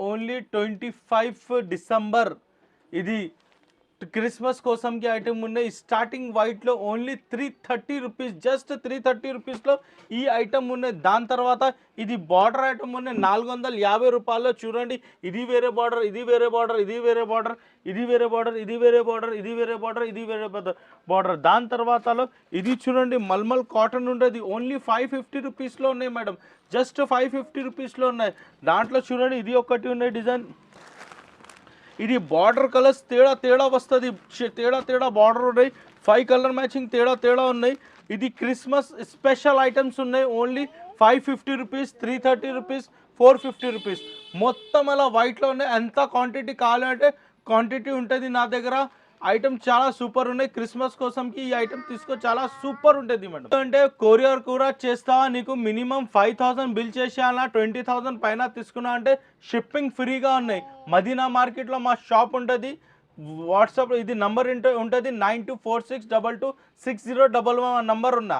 Only 25 December. ఇది Christmas కోసంకి item ఉన్నాయి. Starting వైట్లో ఓన్లీ 330 రూపీస్, జస్ట్ 330 రూపీస్లో ఈ ఐటమ్ ఉన్నాయి. దాని తర్వాత ఇది బార్డర్ ఐటమ్ ఉన్నాయి 450 రూపాయల్లో. చూడండి, ఇది వేరే బార్డర్, ఇది వేరే బార్డర్, ఇది వేరే బార్డర్, ఇది వేరే బార్డర్, ఇది వేరే బార్డర్, ఇది వేరే బార్డర్, ఇది వేరే బార్డర్. దాని తర్వాతలో ఇది చూడండి, మల్మల్ కాటన్ ఉండేది ఓన్లీ 550 రూపీస్లో ఉన్నాయి మేడం. జస్ట్ 550 రూపీస్లో ఉన్నాయి. దాంట్లో చూడండి, ఇది ఒకటి ఉన్నాయి డిజైన్. ఇది బార్డర్ కలర్స్ తేడా వస్తుంది, తేడా బార్డర్ ఉన్నాయి. 5 కలర్ మ్యాచింగ్ తేడా ఉన్నాయి. ఇది క్రిస్మస్ స్పెషల్ ఐటమ్స్ ఉన్నాయి. Only 550 rupees, 330 rupees, 450 rupees. మొత్తం అలా వైట్లో ఉన్నాయి. ఎంత క్వాంటిటీ కావాలంటే క్వాంటిటీ ఉంటుంది నా దగ్గర. ఐటమ్ చాలా సూపర్ ఉన్నాయి. క్రిస్మస్ కోసంకి ఈ ఐటమ్ తీసుకో, చాలా సూపర్ ఉంటుంది మేడం. అంటే కొరియర్ కూడా చేస్తావా, నీకు మినిమం 5000 బిల్ చేసేయాలన్నా, 20,000 పైన తీసుకున్నా అంటే షిప్పింగ్ ఫ్రీగా ఉన్నాయి. మదీనా మార్కెట్లో మా షాప్ ఉంటుంది. వాట్సాప్ ఇది నంబర్ ఉంటుంది 9246226011 నంబర్ ఉన్నా.